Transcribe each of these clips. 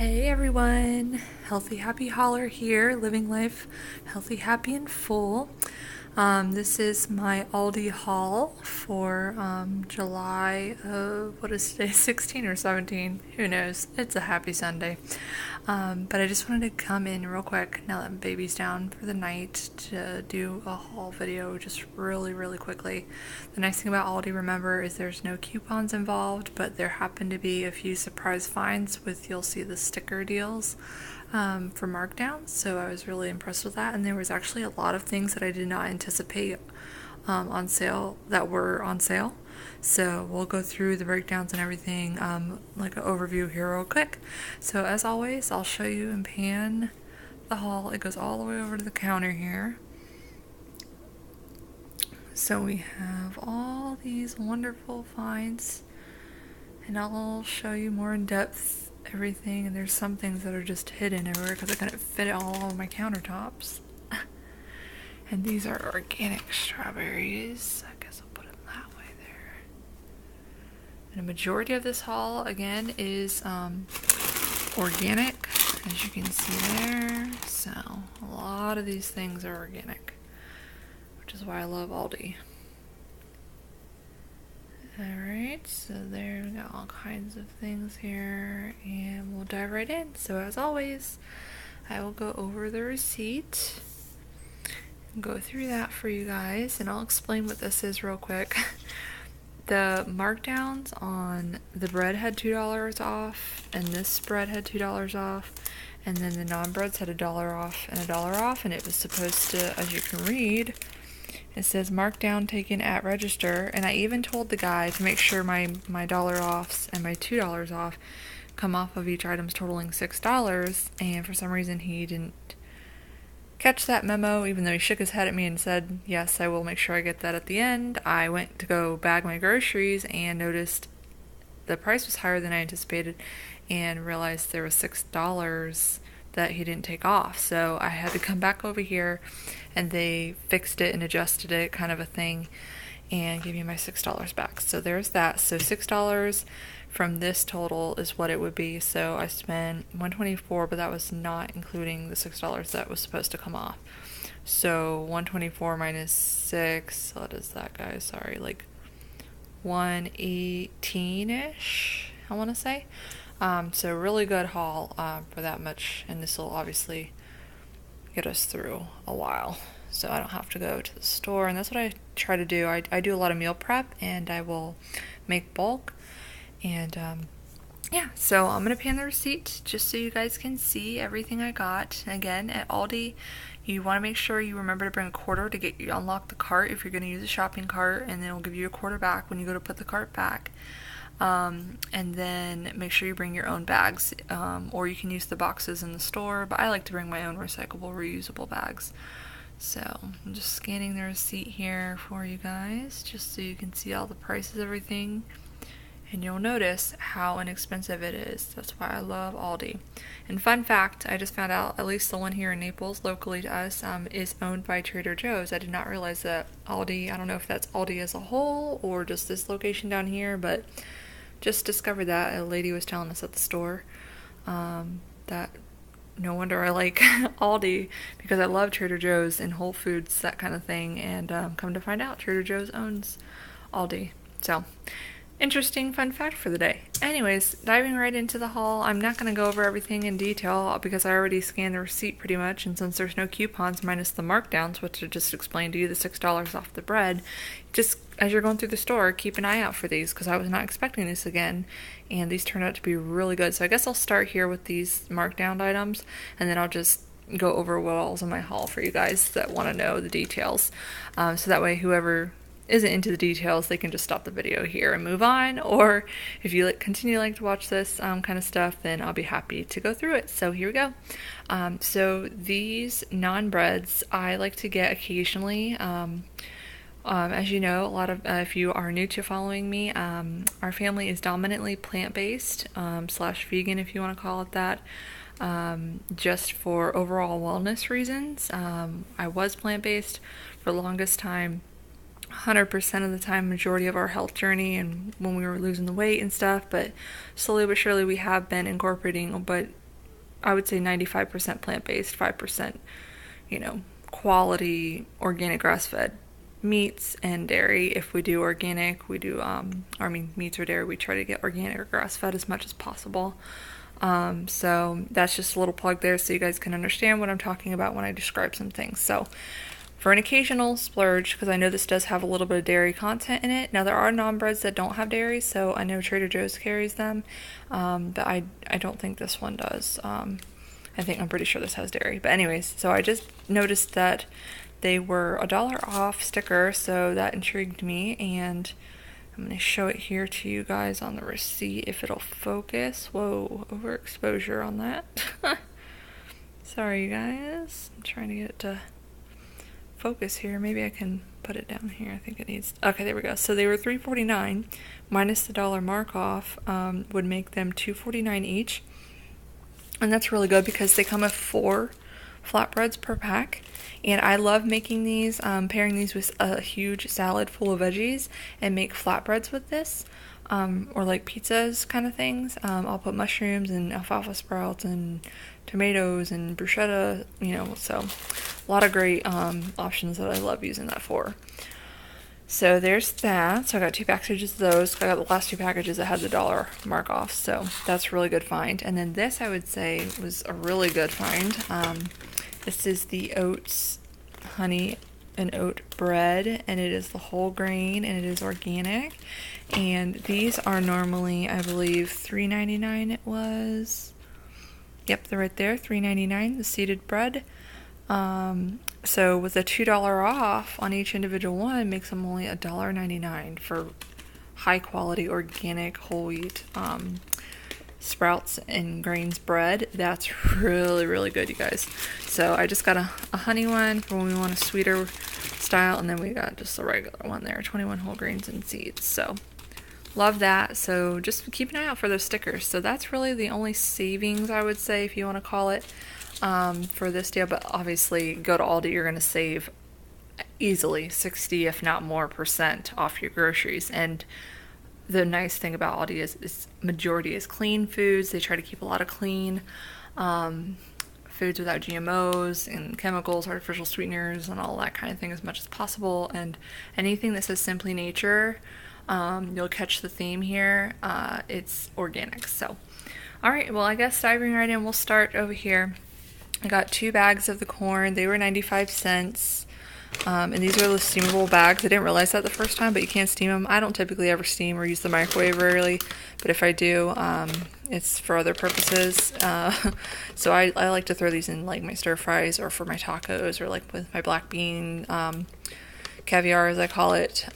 Hey everyone, Healthy Happy Holler here, living life healthy, happy, and full. This is my Aldi haul for July of, what is today, 16 or 17? Who knows? It's a happy Sunday. But I just wanted to come in real quick now that baby's down for the night to do a haul video just really quickly. The nice thing about Aldi, remember, is there's no coupons involved, but there happen to be a few surprise finds with, you'll see the sticker deals for markdowns, so I was really impressed with that. And there was actually a lot of things that I did not anticipate on sale that were on sale. So we'll go through the breakdowns and everything, like an overview here real quick. So as always, I'll show you and pan the haul. It goes all the way over to the counter here. So we have all these wonderful finds, and I'll show you more in depth everything. And there's some things that are just hidden everywhere because I couldn't fit it all on my countertops. And these are organic strawberries. I guess I'll put them that way there. And a majority of this haul, again, is organic, as you can see there. So a lot of these things are organic, which is why I love Aldi. Alright, so there we got all kinds of things here, and we'll dive right in. So as always, I will go over the receipt and go through that for you guys, and I'll explain what this is real quick. The markdowns on the bread had $2 off, and this bread had $2 off, and then the non-breads had $1 off and $1 off, and it was supposed to, as you can read, it says markdown taken at register. And I even told the guy to make sure my $1 offs and my $2 off come off of each item's totaling $6, and for some reason he didn't catch that memo, even though he shook his head at me and said, yes, I will make sure I get that at the end. I went to go bag my groceries and noticed the price was higher than I anticipated and realized there was $6 that he didn't take off. So I had to come back over here, and they fixed it and adjusted it, kind of a thing, and gave me my $6 back. So there's that. So $6 from this total is what it would be. So I spent $124, but that was not including the $6 that was supposed to come off. So 124 minus 6, what is that, guys? Sorry, like 118-ish, I want to say. So really good haul for that much, and this will obviously get us through a while, so I don't have to go to the store. And that's what I try to do. I do a lot of meal prep, and I will make bulk, and yeah, so I'm gonna pan the receipt just so you guys can see everything I got. Again, at Aldi, you want to make sure you remember to bring a quarter to get you unlock the cart if you're going to use a shopping cart, and then it'll give you a quarter back when you go to put the cart back. And then make sure you bring your own bags, or you can use the boxes in the store, but I like to bring my own recyclable, reusable bags. So I'm just scanning the receipt here for you guys, just so you can see all the prices, everything, and you'll notice how inexpensive it is. That's why I love Aldi. And fun fact, I just found out, at least the one here in Naples, locally to us, is owned by Trader Joe's. I did not realize that Aldi, I don't know if that's Aldi as a whole or just this location down here, but just discovered that. A lady was telling us at the store that no wonder I like Aldi, because I love Trader Joe's and Whole Foods, that kind of thing, and come to find out Trader Joe's owns Aldi. So interesting fun fact for the day. Anyways, diving right into the haul. I'm not going to go over everything in detail because I already scanned the receipt pretty much, and since there's no coupons minus the markdowns, which I just explained to you, the $6 off the bread, just as you're going through the store, keep an eye out for these, because I was not expecting this again, and these turned out to be really good. So I guess I'll start here with these markdown items, and then I'll just go over what all's in my haul for you guys that want to know the details. So that way whoever isn't into the details, they can just stop the video here and move on, or if you continue to watch this kind of stuff, then I'll be happy to go through it. So here we go. So these non-breads I like to get occasionally. As you know, a lot of if you are new to following me, our family is dominantly plant-based slash vegan, if you want to call it that, just for overall wellness reasons. I was plant-based for the longest time, 100% of the time, majority of our health journey, and when we were losing the weight and stuff, but slowly but surely we have been incorporating, but I would say 95% plant-based, 5%, you know, quality organic grass-fed meats and dairy. If we do organic, we do, meats or dairy, we try to get organic or grass-fed as much as possible. So that's just a little plug there so you guys can understand what I'm talking about when I describe some things. So for an occasional splurge, because I know this does have a little bit of dairy content in it. Now there are non-breads that don't have dairy, so I know Trader Joe's carries them, but I don't think this one does. I'm pretty sure this has dairy. But anyways, so I just noticed that they were $1 off sticker, so that intrigued me, and I'm going to show it here to you guys on the receipt if it'll focus. Whoa, overexposure on that. Sorry, you guys. I'm trying to get it to focus here. Maybe I can put it down here. I think it needs. Okay, there we go. So they were $3.49 minus the dollar mark off would make them $2.49 each, and that's really good because they come with 4 flatbreads per pack. And I love making these, pairing these with a huge salad full of veggies and make flatbreads with this, or like pizzas kind of things. I'll put mushrooms and alfalfa sprouts and tomatoes and bruschetta, you know, so a lot of great options that I love using that for. So there's that. So I got 2 packages of those. I got the last 2 packages that had the dollar mark off, so that's a really good find. And then this I would say was a really good find. This is the oats, honey, and oat bread, and it is the whole grain, and it is organic. And these are normally, I believe, $3.99 it was. Yep, they're right there, $3.99, the seeded bread. So with a $2 off on each individual one, makes them only $1.99 for high quality organic whole wheat sprouts and grains bread. That's really, really good, you guys. So I just got a honey one for when we want a sweeter style, and then we got just a regular one there, 21 whole grains and seeds. So love that. So just keep an eye out for those stickers. So that's really the only savings, I would say, if you want to call it, for this deal. But obviously go to Aldi, you're going to save easily 60 if not more % off your groceries. And the nice thing about Aldi is majority is clean foods. They try to keep a lot of clean foods without GMOs and chemicals, artificial sweeteners, and all that kind of thing as much as possible. And anything that says Simply Nature, you'll catch the theme here. It's organic. So, all right. Well, I guess diving right in, we'll start over here. I got 2 bags of the corn. They were 95 cents. And these are the steamable bags. I didn't realize that the first time, but you can steam them. I don't typically ever steam or use the microwave rarely, but if I do, it's for other purposes. So I like to throw these in like my stir fries or for my tacos or like with my black bean caviar, as I call it,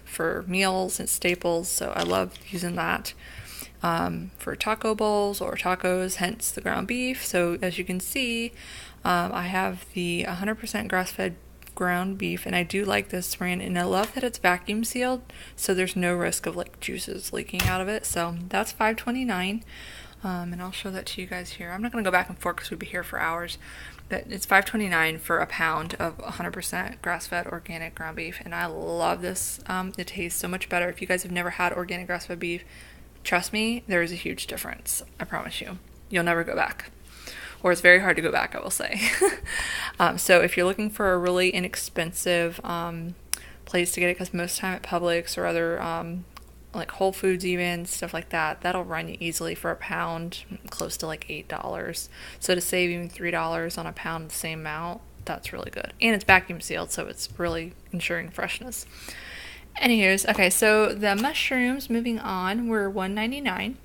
for meals and staples. So I love using that for taco bowls or tacos, hence the ground beef. So as you can see, I have the 100% grass-fed ground beef, and I do like this brand, and I love that it's vacuum sealed, so there's no risk of like juices leaking out of it. So that's $5.29, and I'll show that to you guys here. I'm not going to go back and forth because we'd be here for hours, but it's $5.29 for a pound of 100% grass-fed organic ground beef, and I love this. It tastes so much better. If you guys have never had organic grass-fed beef, trust me, there is a huge difference. I promise you. You'll never go back. Or it's very hard to go back, I will say. So if you're looking for a really inexpensive place to get it, because most time at Publix or other like Whole Foods even, stuff like that, that'll run you easily for a pound, close to like $8. So to save even $3 on a pound of the same amount, that's really good. And it's vacuum sealed, so it's really ensuring freshness. Anyways, okay, so the mushrooms, moving on, were $1.99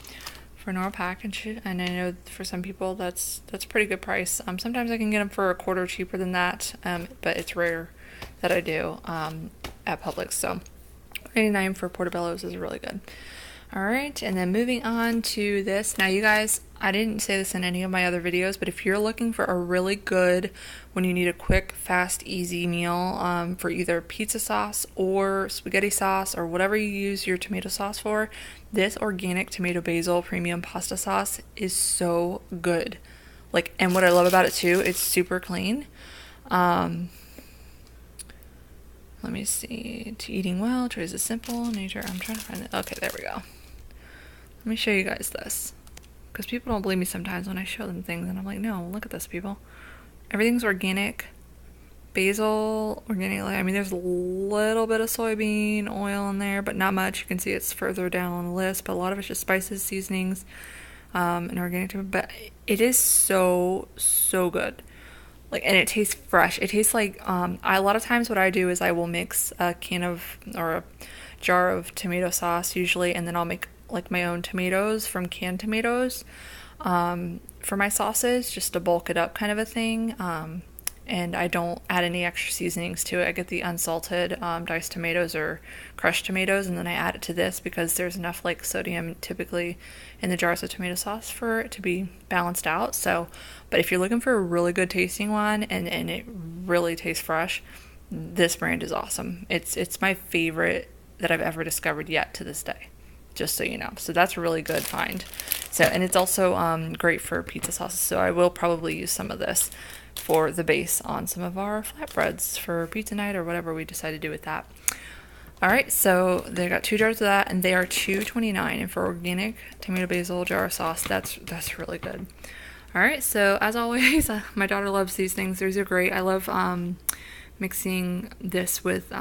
for a normal package, and I know for some people that's a pretty good price. Sometimes I can get them for a quarter cheaper than that, but it's rare that I do at Publix. So $1.99 for portobellos is really good. All right, and then moving on to this. Now, you guys, I didn't say this in any of my other videos, but if you're looking for a really good, when you need a quick, fast, easy meal for either pizza sauce or spaghetti sauce or whatever you use your tomato sauce for, this organic tomato basil premium pasta sauce is so good. Like, and what I love about it too, it's super clean. Let me see. To eating well, choice is simple, nature. I'm trying to find it. Okay, there we go. Let me show you guys this. because people don't believe me sometimes when I show them things, and I'm like, no, look at this, people. Everything's organic. Basil, organic. I mean, there's a little bit of soybean oil in there, but not much. You can see it's further down on the list, but a lot of it's just spices, seasonings, and organic. But it is so good. Like, and it tastes fresh. It tastes like a lot of times what I do is I will mix a can of or a jar of tomato sauce usually, and then I'll make like my own tomatoes from canned tomatoes for my sauces, just to bulk it up, kind of a thing. And I don't add any extra seasonings to it. I get the unsalted diced tomatoes or crushed tomatoes, and then I add it to this because there's enough like sodium typically in the jars of tomato sauce for it to be balanced out. So, but if you're looking for a really good tasting one and it really tastes fresh, this brand is awesome. It's my favorite that I've ever discovered yet to this day, just so you know. So that's a really good find. So, and it's also great for pizza sauces. So I will probably use some of this for the base on some of our flatbreads for pizza night or whatever we decide to do with that. All right, so they got 2 jars of that, and they are $2.29. And for organic tomato basil jar sauce, that's really good. All right, so as always, my daughter loves these things. These are great. I love mixing this with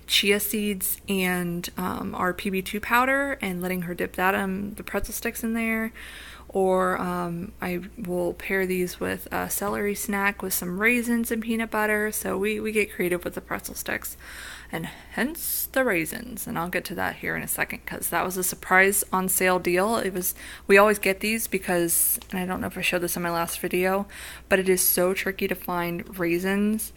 chia seeds and our PB2 powder and letting her dip that the pretzel sticks in there. Or I will pair these with a celery snack with some raisins and peanut butter. So we get creative with the pretzel sticks, and hence the raisins. And I'll get to that here in a second because that was a surprise on sale deal. We always get these because, and I don't know if I showed this in my last video, but it is so tricky to find raisins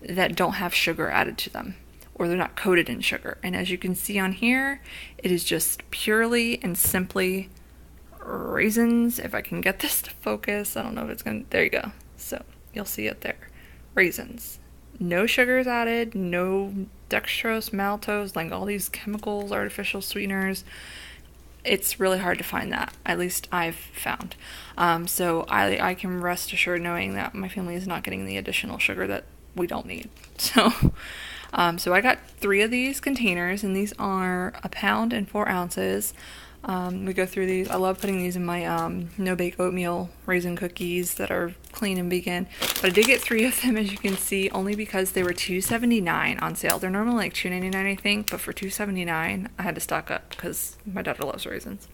that don't have sugar added to them, or they're not coated in sugar. And as you can see on here, it is just purely and simply raisins. If I can get this to focus, I don't know if it's gonna, there you go. So you'll see it there. Raisins. No sugars added, no dextrose, maltose, like all these chemicals, artificial sweeteners. It's really hard to find that, at least I've found. So I can rest assured knowing that my family is not getting the additional sugar that we don't need. So so I got 3 of these containers, and these are 1 pound and 4 ounces. We go through these. I love putting these in my no-bake oatmeal raisin cookies that are clean and vegan. But I did get 3 of them, as you can see, only because they were $2.79 on sale. They're normally like $2.99, I think, but for $2.79, I had to stock up because my daughter loves raisins.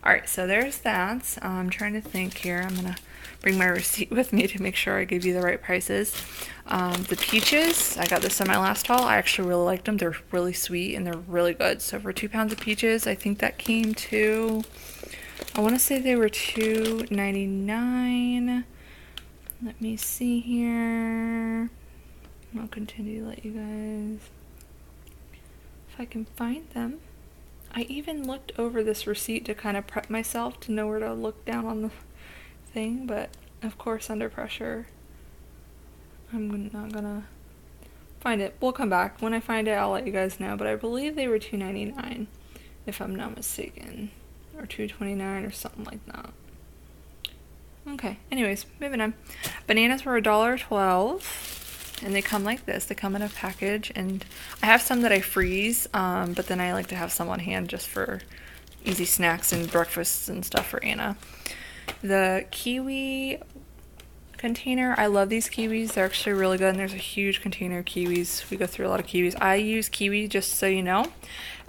All right, so there's that. I'm trying to think here. I'm gonna bring my receipt with me to make sure I give you the right prices. The peaches, I got this in my last haul. I actually really liked them. They're really sweet and they're really good. So for 2 pounds of peaches, I think that came to, I want to say they were $2.99. Let me see here. I'll continue to let you guys, if I can find them. I even looked over this receipt to kind of prep myself to know where to look down on the thing, but of course under pressure I'm not gonna find it. We'll come back. When I find it, I'll let you guys know, but I believe they were $2.99 if I'm not mistaken, or $2.29 or something like that. Okay, anyways, moving on. Bananas were $1.12. And they come like this. They come in a package, and I have some that I freeze, but then I like to have some on hand just for easy snacks and breakfasts and stuff for Anna. The kiwi container, I love these kiwis. They're actually really good, and there's a huge container of kiwis. We go through a lot of kiwis. I use kiwi, just so you know,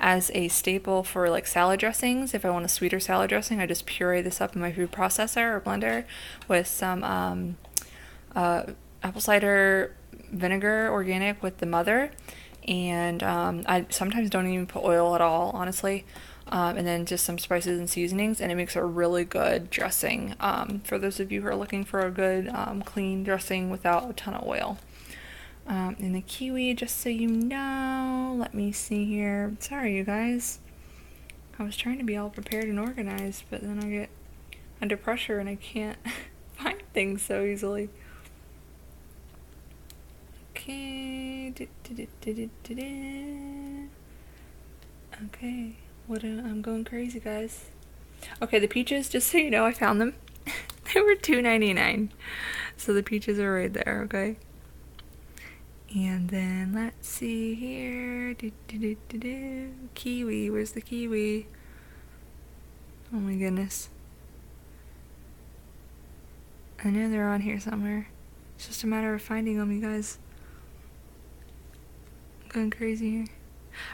as a staple for like salad dressings. If I want a sweeter salad dressing, I just puree this up in my food processor or blender with some apple cider vinegar, organic, with the mother, and I sometimes don't even put oil at all, honestly, and then just some spices and seasonings, and it makes a really good dressing for those of you who are looking for a good clean dressing without a ton of oil. And the kiwi, just so you know, let me see here. Sorry, you guys, I was trying to be all prepared and organized, but then I get under pressure and I can't find things so easily. Okay. Okay. I'm going crazy, guys. Okay, the peaches, just so you know, I found them. They were $2.99. So the peaches are right there, okay? And then let's see here. Kiwi, where's the kiwi? Oh my goodness. I know they're on here somewhere. It's just a matter of finding them, you guys. I'm going crazy here.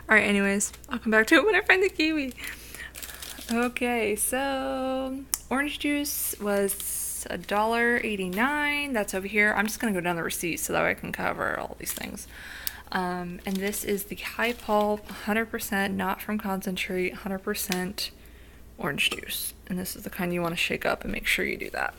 Alright, anyways, I'll come back to it when I find the kiwi. Okay, so orange juice was $1.89. That's over here. I'm just gonna go down the receipt so that way I can cover all these things. And this is the high pulp, 100%, not from concentrate, 100% orange juice. And this is the kind you want to shake up and make sure you do that.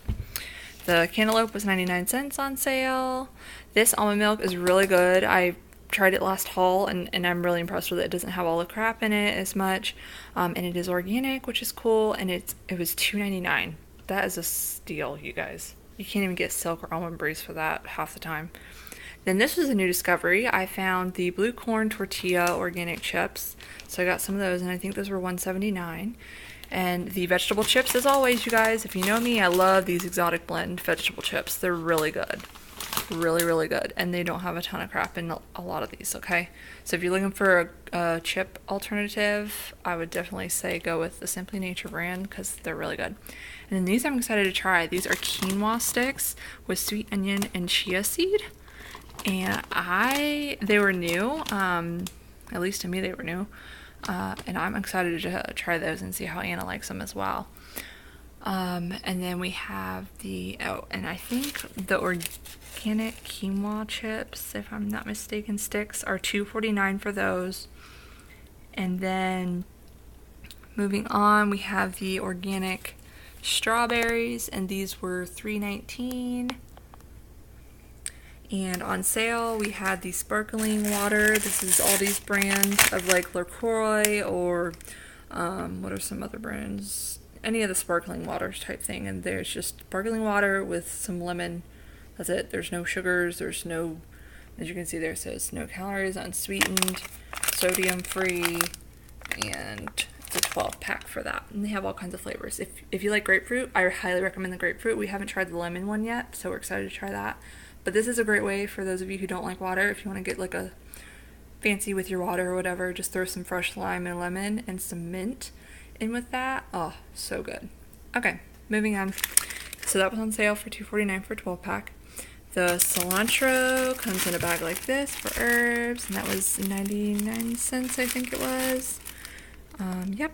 The cantaloupe was 99 cents on sale. This almond milk is really good. I tried it last haul and I'm really impressed with it. It doesn't have all the crap in it as much. And it is organic, which is cool. And it was $2.99. That is a steal, you guys. You can't even get Silk or Almond Breeze for that half the time. Then this was a new discovery. I found the blue corn tortilla organic chips. So I got some of those, and I think those were $1.79. And the vegetable chips, as always, you guys, if you know me, I love these exotic blend vegetable chips. They're really good. Really, really good. And they don't have a ton of crap in a lot of these, okay? So if you're looking for a chip alternative, I would definitely say go with the Simply Nature brand because they're really good. And then these I'm excited to try. These are quinoa sticks with sweet onion and chia seed. And they were new. At least to me, they were new. And I'm excited to try those and see how Anna likes them as well. And then we have and I think the organic quinoa chips, if I'm not mistaken, sticks are $2.49 for those. And then moving on, we have the organic strawberries, and these were $3.19. And on sale, we had the sparkling water. This is Aldi's brand of like LaCroix or what are some other brands? Any of the sparkling waters type thing. And there's just sparkling water with some lemon. That's it. There's no sugars. There's no, as you can see there, it says no calories, unsweetened, sodium free, and it's a 12-pack for that. And they have all kinds of flavors. If you like grapefruit, I highly recommend the grapefruit. We haven't tried the lemon one yet, so we're excited to try that. But this is a great way for those of you who don't like water. If you want to get like a fancy with your water or whatever, just throw some fresh lime and lemon and some mint in with that. Oh, so good. Okay, moving on. So that was on sale for $2.49 for a 12-pack. The cilantro comes in a bag like this for herbs, and that was 99 cents, I think it was. Yep.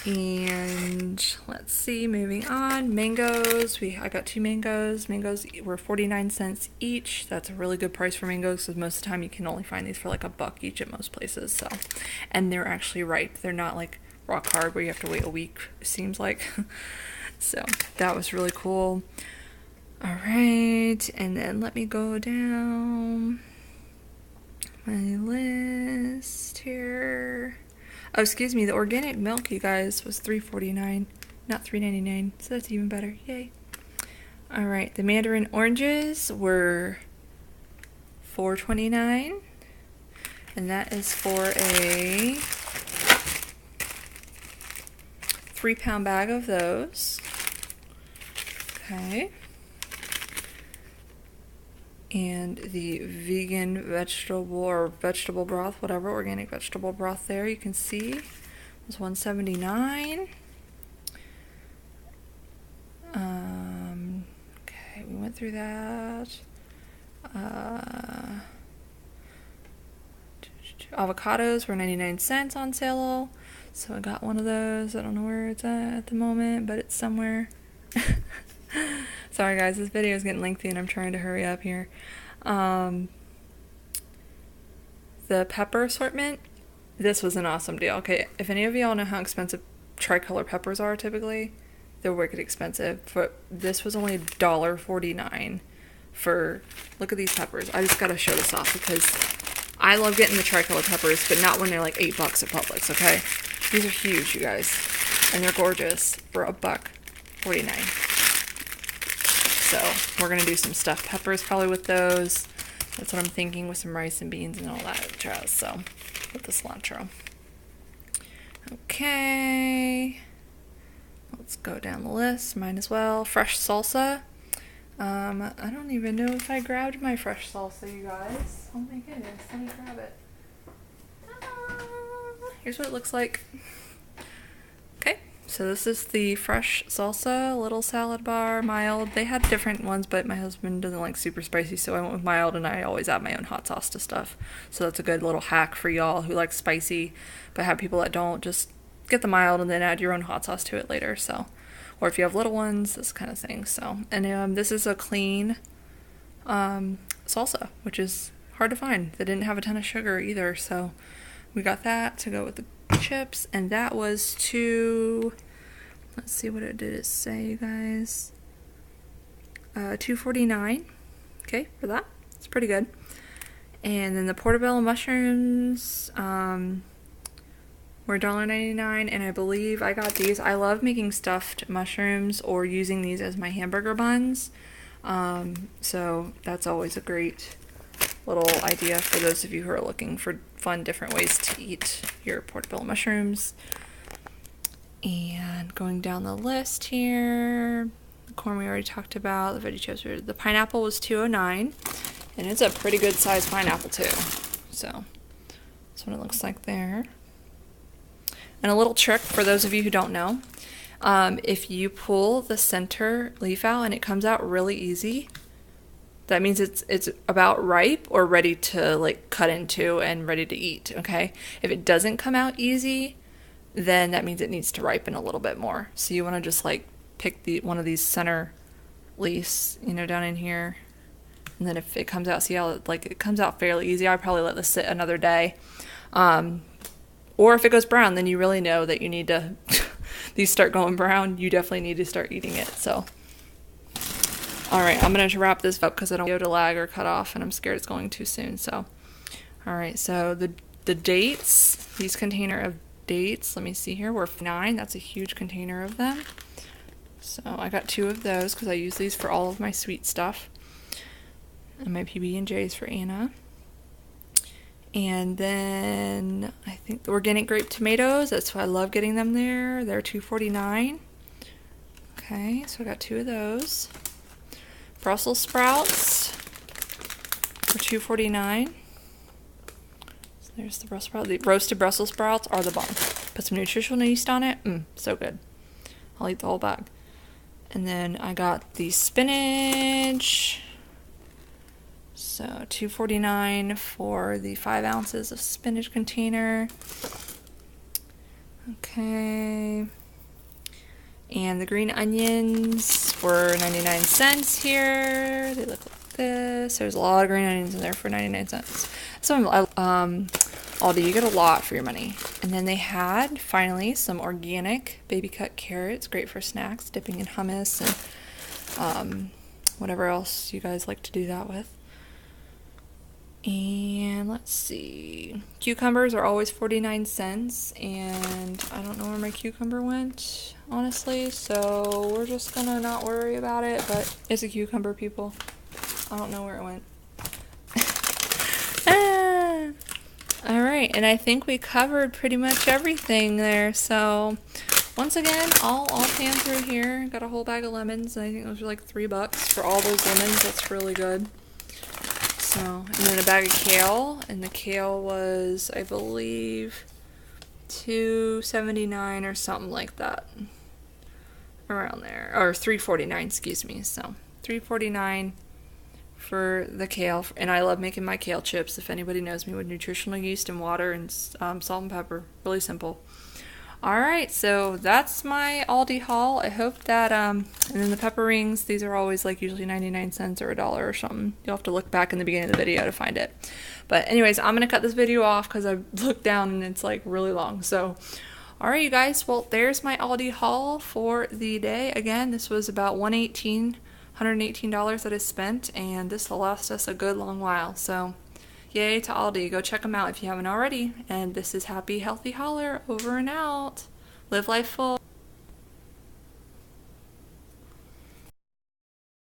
And let's see, moving on, mangoes. I got 2 mangoes. Mangoes were 49 cents each. That's a really good price for mangoes because most of the time you can only find these for like $1 each at most places. So, and they're actually ripe. They're not like rock hard where you have to wait a week, it seems like. So that was really cool. All right, and then let me go down my list here. Oh, excuse me, the organic milk, you guys, was $3.49, not $3.99, so that's even better. Yay. All right, the mandarin oranges were $4.29, and that is for a 3-pound bag of those. Okay. And the vegan vegetable broth, whatever, organic vegetable broth there, you can see, was $1.79. Okay, we went through that. Avocados were 99 cents on sale, so I got one of those. I don't know where it's at the moment, but it's somewhere. Sorry guys, this video is getting lengthy and I'm trying to hurry up here. The pepper assortment, this was an awesome deal. Okay, if any of y'all know how expensive tricolor peppers are typically, they're wicked expensive. But this was only $1.49 for, look at these peppers. I just gotta show this off because I love getting the tricolor peppers, but not when they're like $8 at Publix, okay? These are huge, you guys, and they're gorgeous for $1.49. So we're gonna do some stuffed peppers probably with those. That's what I'm thinking, with some rice and beans and all that jazz. So with the cilantro. Okay, let's go down the list. Mine as well. Fresh salsa. I don't even know if I grabbed my fresh salsa, you guys. Oh my goodness, let me grab it. Here's what it looks like. Okay, So this is the fresh salsa, little salad bar, mild. They had different ones, but my husband doesn't like super spicy, so I went with mild, and I always add my own hot sauce to stuff. So that's a good little hack for y'all who like spicy, but have people that don't. Just get the mild and then add your own hot sauce to it later. So, or if you have little ones, this kind of thing. So, and this is a clean salsa, which is hard to find. They didn't have a ton of sugar either, so we got that to go with the chips, and that was let's see what it did it say, you guys. $2.49. Okay, for that. It's pretty good. And then the portobello mushrooms were $1.99, and I believe I got these. I love making stuffed mushrooms or using these as my hamburger buns. So that's always a great little idea for those of you who are looking for fun different ways to eat your portobello mushrooms. And going down the list here, the corn we already talked about, the veggie chips, the pineapple was $2.09, and it's a pretty good sized pineapple too. So that's what it looks like there. And a little trick for those of you who don't know, if you pull the center leaf out and it comes out really easy, that means it's about ripe or ready to like cut into and ready to eat, okay? If it doesn't come out easy, then that means it needs to ripen a little bit more. So you want to just like pick one of these center leaves, down in here. And then if it comes out, see how it comes out fairly easy. I'd probably let this sit another day. Or if it goes brown, then you really know that you need to, these start going brown, you definitely need to start eating it, so. All right, I'm going to wrap this up because I don't want it to lag or cut off, and I'm scared it's going too soon. So, all right, so the dates, these container of dates, let me see here, were 9. That's a huge container of them. So I got 2 of those because I use these for all of my sweet stuff. And my PB&Js for Anna. And then I think the organic grape tomatoes, that's why I love getting them there. They're $2.49. Okay, so I got 2 of those. Brussels sprouts for $2.49. So there's the Brussels sprouts. The roasted Brussels sprouts are the bomb. Put some nutritional yeast on it. So good. I'll eat the whole bag. And then I got the spinach. So $2.49 for the 5 ounces of spinach container. Okay. And the green onions were 99 cents here. They look like this. There's a lot of green onions in there for 99 cents. So Aldi, you get a lot for your money. And then they had, finally, some organic baby cut carrots. Great for snacks, dipping in hummus and whatever else you guys like to do that with. And let's see. Cucumbers are always 49 cents, and I don't know where my cucumber went, honestly, so we're just gonna not worry about it, but it's a cucumber, people. I don't know where it went. Alright, and I think we covered pretty much everything there, so once again, I'll pan through here. Got a whole bag of lemons, and I think those were like $3 for all those lemons. That's really good. So, and then a bag of kale, and the kale was, I believe, $2.79 or something like that, around there, or $3.49, excuse me. So $3.49 for the kale, and I love making my kale chips. If anybody knows me, with nutritional yeast and water and salt and pepper, really simple. Alright, so that's my Aldi haul. I hope that, and then the pepper rings, these are always like usually 99 cents or $1 or something. You'll have to look back in the beginning of the video to find it. But anyways, I'm going to cut this video off because I looked down and it's like really long. So, alright you guys, well there's my Aldi haul for the day. Again, this was about $118 that I spent, and this will last us a good long while. So, yay to Aldi. Go check them out if you haven't already. And this is Happy Healthy Holler, over and out. Live life full.